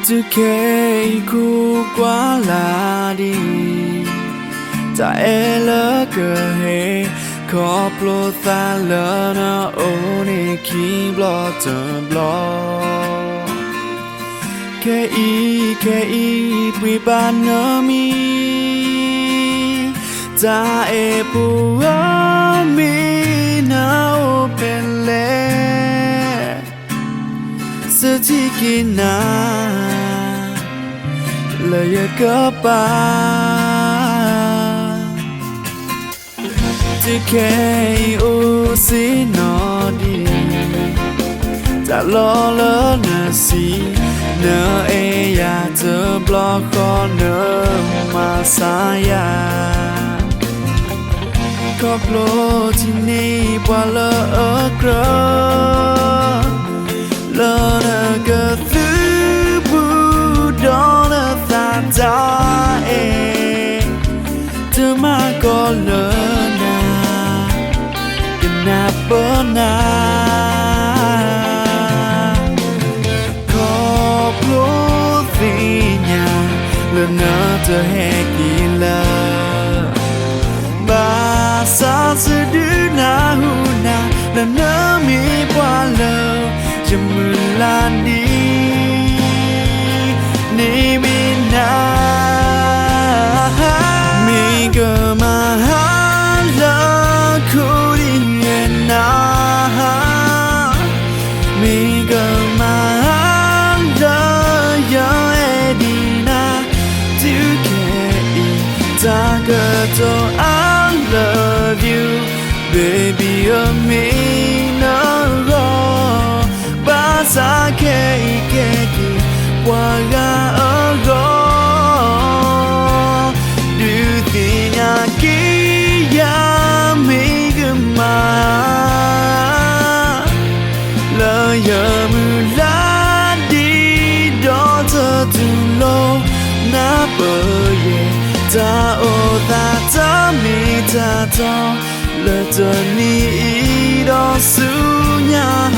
Tu che qua la di ta e la che coplo ta la na one ki blo ta blo che i pui ba no mi ta e pu mi na o pele se ti ki na lời cơ ba chỉ kể u xí nó đi ta lo lỡ nợ xí nợ e ya tớ blo khó nợ mà xa ya có blo chỉ ni qua lỡ ở cỡ lỡ nợ cơ thứ đó là ta đã từ mà có lớn na kena pernah kau pelutinya lena terhekila bahasa seduna huna lena mi pala jemulan di ni mina mi gemahala kuriena mi gemahala ya edina tu kei tagato I love you baby me no go basa kei qua ga ở gò đưa tin nhà kia mi gama lời giờ mưa lá đi đó thơ tu lô na bờ ye ta o ta mi ta to lời giờ ni đó su nhà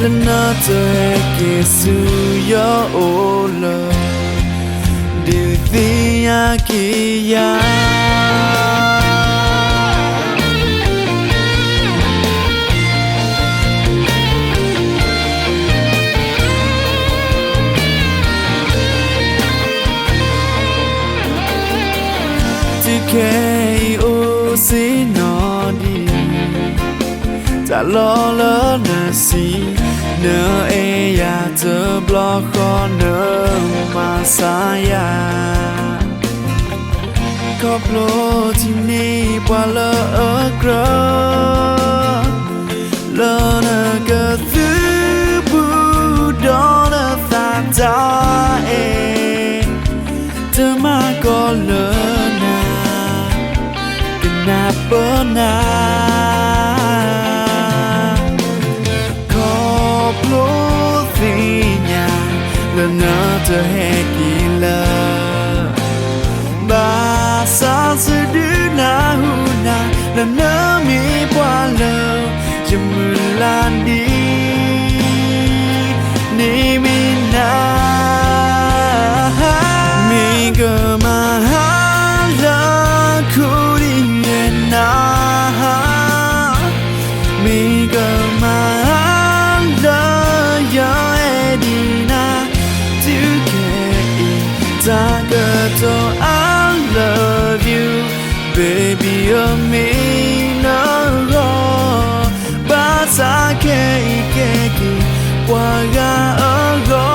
lần nợ tới kể sự yo ola điều gì kia tu kể o xí nó đi ta lo lỡ nợ xí nợ e ya tớ blo khó nợ mà xa ya có blo thì ni qua lỡ ở cỡ lỡ nợ cơ thứ bu đó là ta đã tớ mà có lỡ na kena pernah lena terhekila bahasa seduna huna lena mi pala jemulan di ni mina mi gemahala kuriena mi gemahala ya edina Tagato I love you baby me no go basa kei qua ga ở go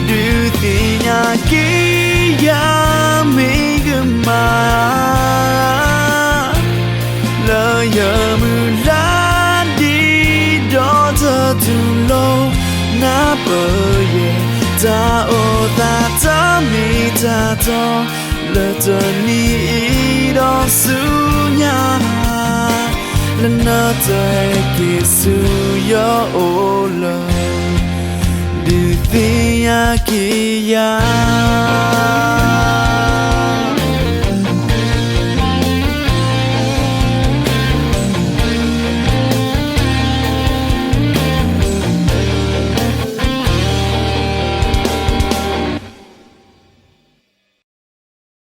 đưa tin nhà kia mi gama lời giờ mưa lá đi đó thơ tu lâu na bờ ta ô ta ta mi ta to le to ni do su nya le na te ki su yo o le di ti ya ki ya